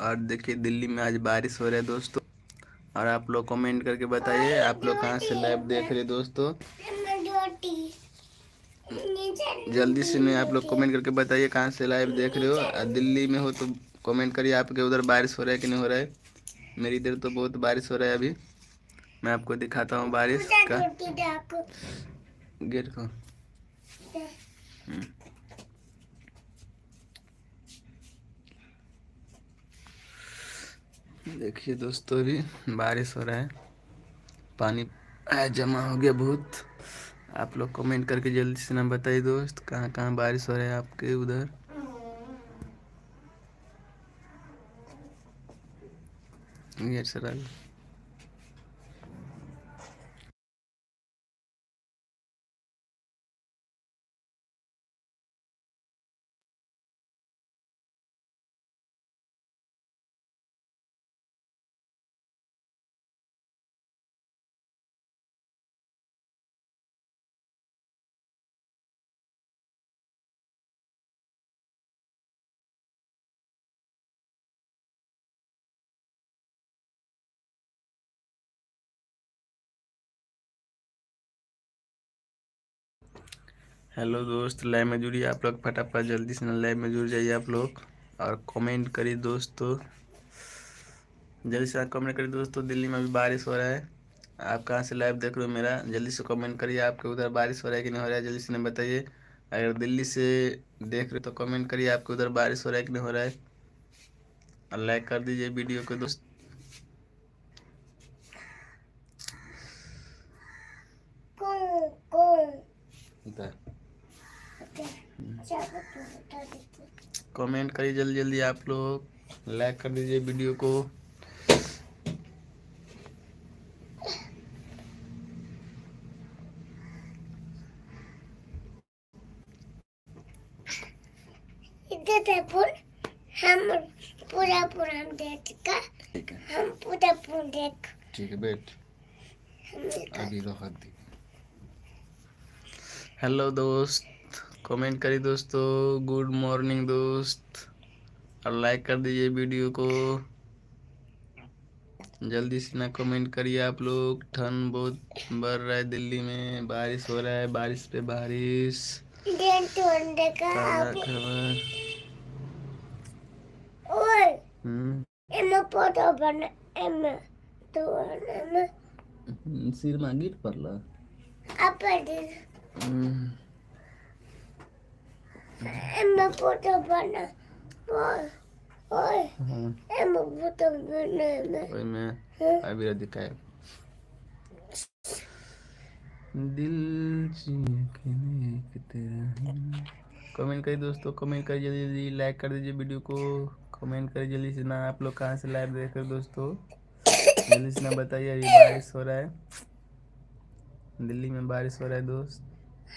और देखिए दिल्ली में आज बारिश हो रहा है दोस्तों। और आप लोग कमेंट करके बताइए आप लोग कहाँ से लाइव देख रहे दोस्तों। जल्दी से नहीं आप लोग कमेंट करके बताइए कहाँ से लाइव देख रहे हो। दिल्ली में हो तो कमेंट करिए आपके उधर बारिश हो रहा है कि नहीं हो रहा है। मेरी इधर तो बहुत बारिश हो रहा है। अभी मैं आपको दिखाता हूँ बारिश का। गेट को देखिए दोस्तों अभी बारिश हो रहा है। पानी जमा हो गया बहुत। आप लोग कमेंट करके जल्दी से ना बताइए दोस्त कहाँ कहाँ बारिश हो रहा है आपके उधर। ये सर हेलो दोस्त, लाइव में जुड़िए आप लोग फटाफट जल्दी से ना लाइव में जुड़ जाइए आप लोग और कमेंट करिए दोस्तों। जल्दी से कमेंट करिए दोस्तों। दिल्ली में अभी बारिश हो रहा है। आप कहाँ से लाइव देख रहे हो मेरा जल्दी से कमेंट करिए। आपके उधर बारिश हो रहा है कि नहीं हो रहा है जल्दी से ना बताइए। अगर दिल्ली से देख रहे हो तो कमेंट करिए आपके उधर बारिश हो रहा है कि नहीं हो रहा है। और लाइक कर दीजिए वीडियो को दोस्त। कमेंट करिए जल्दी जल्दी आप लोग। लाइक कर दीजिए वीडियो को। हम पूरा देख का हम पूरा देख। ठीक है बैठ अभी रख दी। हेलो दोस्त, कमेंट करिए दोस्तों। गुड मॉर्निंग दोस्त। और लाइक कर दीजिए वीडियो को। जल्दी से ना कमेंट करिए आप लोग। ठंड बहुत बढ़ रहा है दिल्ली में। बारिश हो रहा है, बारिश पे बारिश। ताजा खबर। फोटो बना तो सिर में गिर पड़ला। फोटो बना फोटो बना अभी दिखाए दिल कमेंट करिए दोस्तों। कमेंट करिए जल्दी जल्दी। लाइक कर दीजिए वीडियो को। कमेंट करिए जल्दी से ना। आप लोग कहाँ से लाइव देख रहे हो दोस्तों जल्दी से ना बताइए। अभी बारिश हो रहा है दिल्ली में। बारिश हो रहा है दोस्त।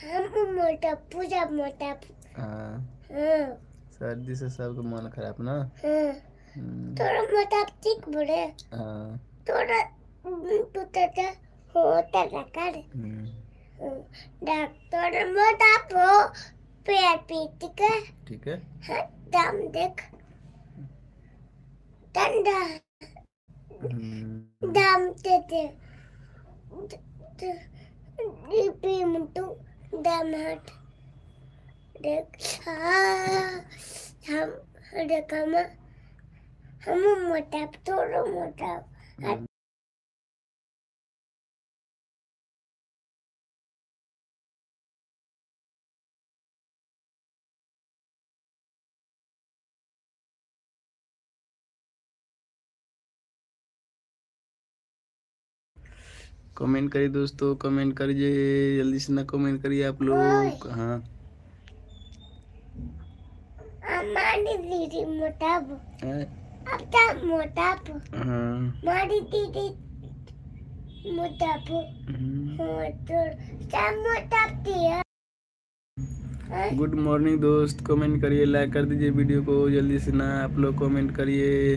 हम मोटा पूजा मोटा। हाँ सर्दी से सबका मन खराब ना। थोड़ा मोटा ठीक बोले। हाँ थोड़ा टूटा होता कर डॉक्टर मोटा पो पैर पीट के ठीक है। हाँ दाम देख ठंडा दाम देते डीपी मुटु दाम हट देख हम देख हम मोटा थोड़ा मोटा। कमेंट करिए दोस्तों। कमेंट करिए जल्दी से ना। कमेंट करिए आप लोग। हाँ हमारी दीदी मोटा अब तक मोटा हमारी दीदी मोटा तो सब मोटा है। गुड मॉर्निंग दोस्त। कमेंट करिए, लाइक कर दीजिए वीडियो को जल्दी से ना। आप लोग कमेंट करिए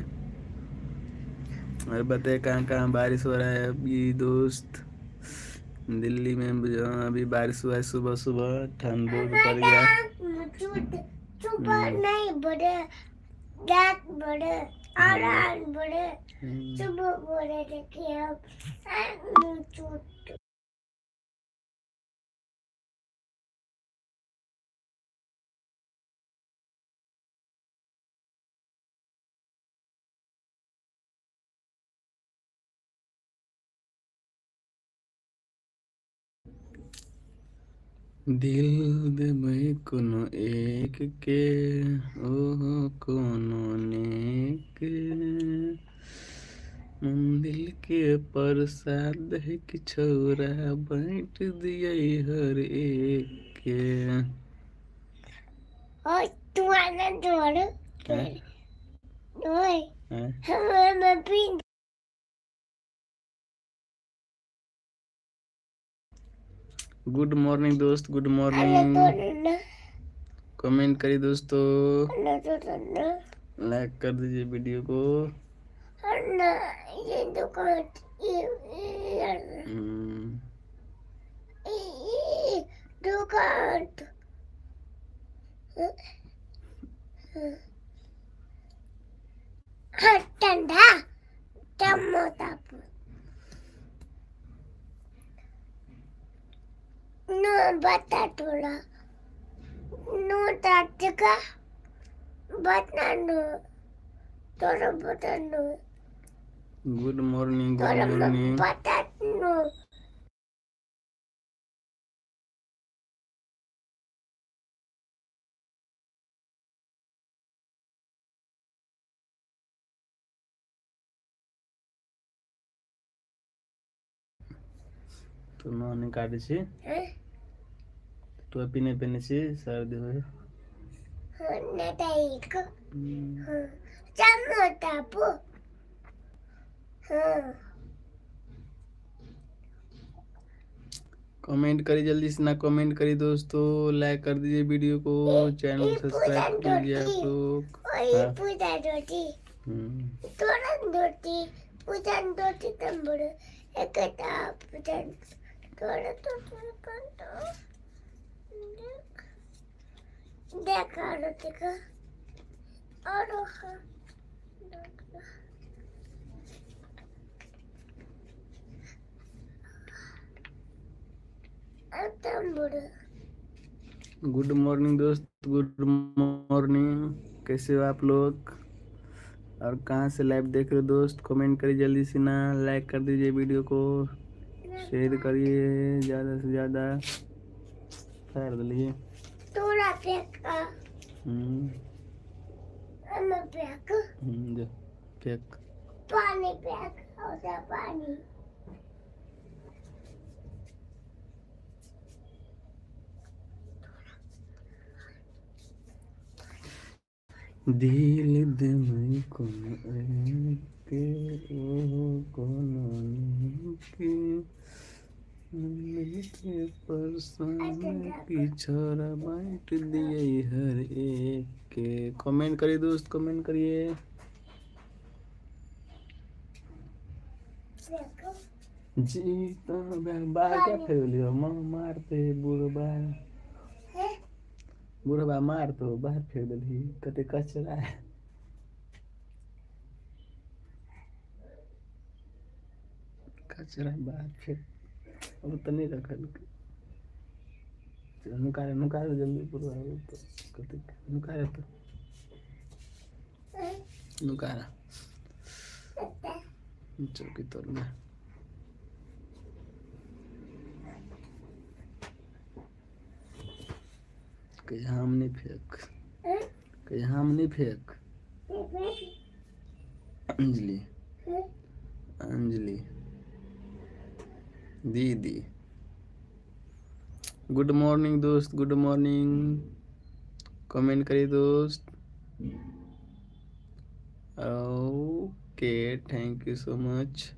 और बताइए कहाँ कहाँ बारिश हो रहा है अभी दोस्त। दिल्ली में अभी बारिश हुआ है सुबह सुबह। ठंड बहुत पड़ गया। सुबह नहीं बड़े रात बड़े आराम बोले हम्म, सुबह बोले थे कि हम चूट दिल देबै कोनो एक के ओहो कोनो नेक दिल के प्रसाद है कि छोरा बांट दिए हर एक के। और तुम्हारा जोड़ हैं? ओए हैं? हमें भी गुड मॉर्निंग दोस्त, गुड अरे मॉर्निंग। तो कमेंट करिए दोस्तों, ना लाइक कर दीजिए वीडियो को। ना ये दुकान ये हम्म, दुकान ठंडा टमाटर नो बटाटोला नो ताटका बतानो तोरा बतानो गुड मॉर्निंग, गुड तोरा मॉर्निंग। बतानो तो नॉन काटे छी टोपी नहीं पहने छी, सर्दी हो। ना ताइक टमाटर पो कमेंट करिए जल्दी से, ना कमेंट करिए दोस्तों, लाइक कर दीजिए वीडियो को, चैनल को सब्सक्राइब कीजिए आप लोग। हाँ। पूजा रोटी हम्म, तोरा रोटी पूजा रोटी तंबड़ एक पूजा तोरा तो देखा रोटी का और तंबड़ गुड मॉर्निंग दोस्त, गुड मॉर्निंग। कैसे हो आप लोग और कहाँ से लाइव देख रहे हो दोस्त? कमेंट करिए जल्दी से, ना लाइक कर दीजिए वीडियो को, शेयर करिए ज़्यादा से ज़्यादा। खैर दिलिए। तोरा फेंका हम्म, हम फेंक जो फेंक। पानी फेंक और पानी दिल दे कोनो के ओहो कोनो के दिल के परसान की छोरा बांट दिए हर एक के। कमेंट करिए दोस्त, कमेंट करिए। फेंक जी तो बाहर क्या फेंक लियो? मारते बुढ़बा, है बुढ़बा मार तो बाहर फेंक दिली, कते कचरा है। कचरा बाहर फेंक, अब तो नहीं रखल। नुकारे नुकारे जल्दी बुढ़बा तो कते नुकारे तो नुकारा चौकी तोड़ में। कहीं हम नहीं फेंक, कहीं हम नहीं फेंक। अंजलि, अंजलि दीदी। गुड मॉर्निंग दोस्त, गुड मॉर्निंग। कमेंट करिए दोस्त। Okay, thank you so much.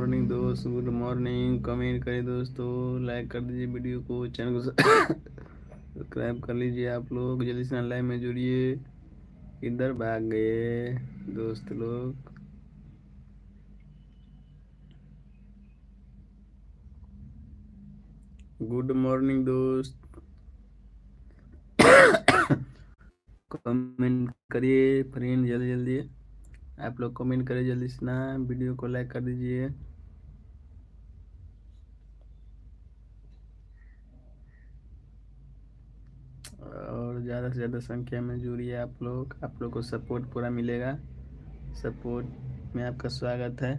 Morning दोस्त, गुड मॉर्निंग। कमेंट करिए दोस्तों, लाइक कर दीजिए वीडियो को, चैनल को सब्सक्राइब कर लीजिए आप लोग। जल्दी से लाइव में जुड़िए। किधर भाग गए दोस्त लोग? गुड मॉर्निंग दोस्त। कमेंट करिए फ्रेंड, जल्दी जल्दी आप लोग कमेंट करिए जल्दी से ना, वीडियो को लाइक कर दीजिए। और ज़्यादा से ज़्यादा संख्या में जुड़िए आप लोग को सपोर्ट पूरा मिलेगा। सपोर्ट में आपका स्वागत है।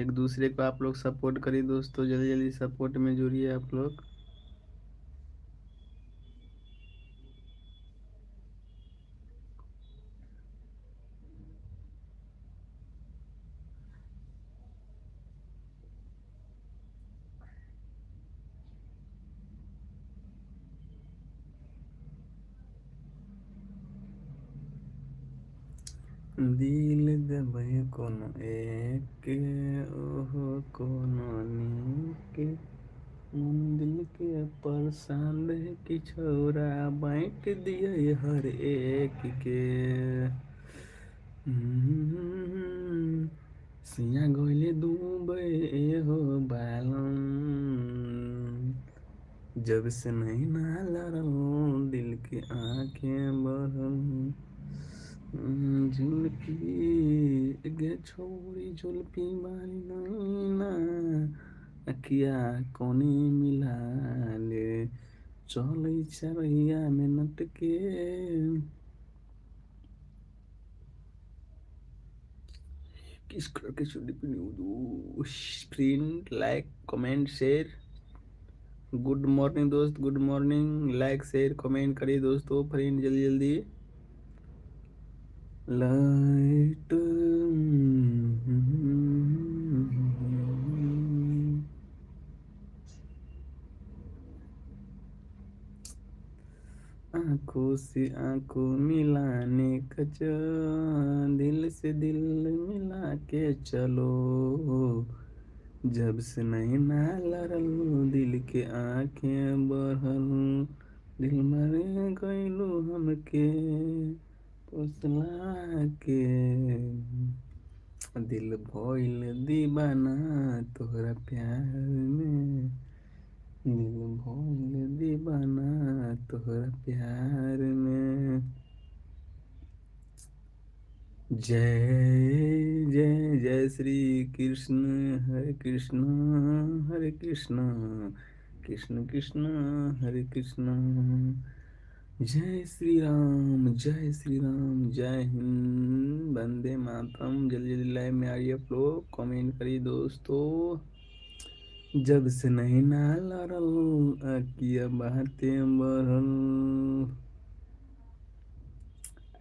एक दूसरे को आप लोग सपोर्ट करिए दोस्तों, जल्दी जल्दी सपोर्ट में जुड़िए आप लोग। दिल दबे कोनो एक, ओहो कोनो नीके, मन दिल के परेशान की छोरा बांट दिए हर एक के। सिया गोइले दुबई हो बालम, जब से नहीं ना लड़ल दिल की आंखें बहल। जुल्फी गे छोड़ी जुल्फी मारी नैना, अखिया कोनी मिला ले, चलै चरैया मिनट के। किस कलर के चुड़ी पहनी? Friend like comment share. Good morning दोस्त, good morning. Like share comment करिए दोस्तों फ्रेंड, जल्दी जल्दी। लाइट आंखों से आंखों मिलाने का दिल से दिल मिला के चलो, जब से नहीं ना लड़ल दिल के आंखें बढ़ल, दिल मरे गइलू हमके फुसला के, दिल भइल दीवाना तोहरा प्यार में, दिल भइल दीवाना तोहरा प्यार में। जय जय जय श्री कृष्ण, हरे कृष्ण हरे कृष्ण, कृष्ण कृष्ण हरे कृष्ण। जय श्री राम, जय श्री राम, जय हिंद, वंदे मातरम। जल्दी जल्दी लाइव में आइए आप लोग, कमेंट करिए दोस्तों। जब से नहीं ना लड़ल किया बातें बढ़ल,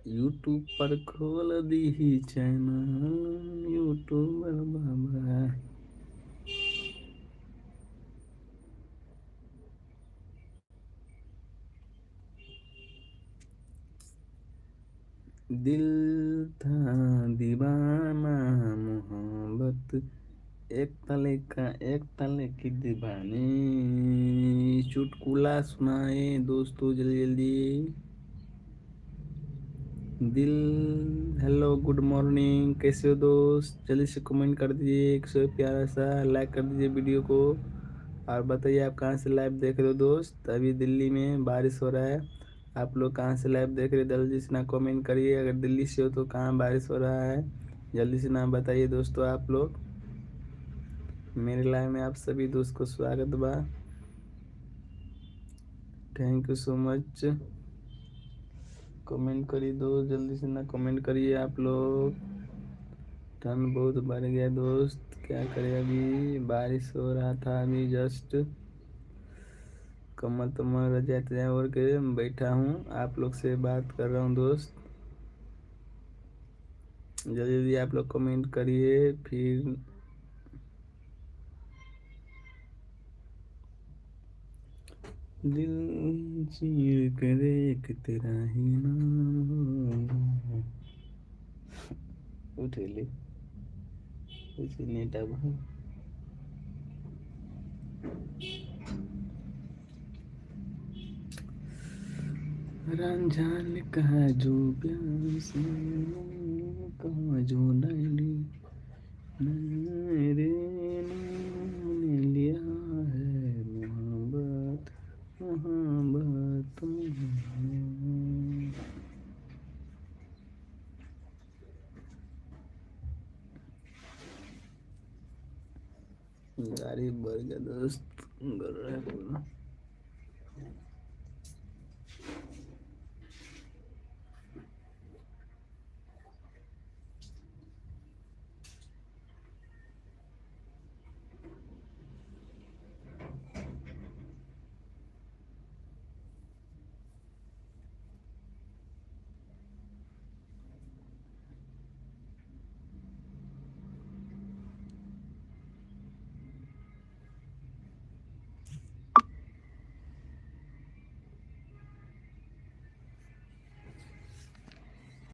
यूट्यूब पर खोल दी चैनल, यूट्यूबर बाबा। दिल था दीवाना मोहब्बत, एक तले का एक तले की दीवानी। चुटकुला सुनाए दोस्तों जल्दी जल्दी। दिल, हेलो गुड मॉर्निंग, कैसे हो दोस्त? जल्दी से कमेंट कर दीजिए, एक सौ प्यारा सा लाइक कर दीजिए वीडियो को। और बताइए आप कहाँ से लाइव देख रहे हो दोस्त? अभी दिल्ली में बारिश हो रहा है। आप लोग कहाँ से लाइव देख रहे हो जल्दी से ना कमेंट करिए। अगर दिल्ली से हो तो कहाँ बारिश हो रहा है जल्दी से ना बताइए दोस्तों आप लोग। मेरे लाइव में आप सभी दोस्त को स्वागत बा। Thank you so much. Comment करिए दोस्त, जल्दी से ना कमेंट करिए आप लोग। ठंड बहुत बढ़ गया दोस्त, क्या करें, अभी बारिश हो रहा था अभी जस्ट। कमर तमर रजाई तजाई ओढ़ के बैठा हूँ, आप लोग से बात कर रहा हूँ दोस्त। जल्दी जल्दी आप लोग कमेंट करिए फिर। दिल चीर कर एक तेरा ही नाम, उठेली उसी नेट अब है। रांझा ने कहा जो प्यास कहा जो नैनी मेरे ने लिया है मोहब्बत मोहब्बत गाड़ी बढ़ गया दोस्त, कर रहा है बोला।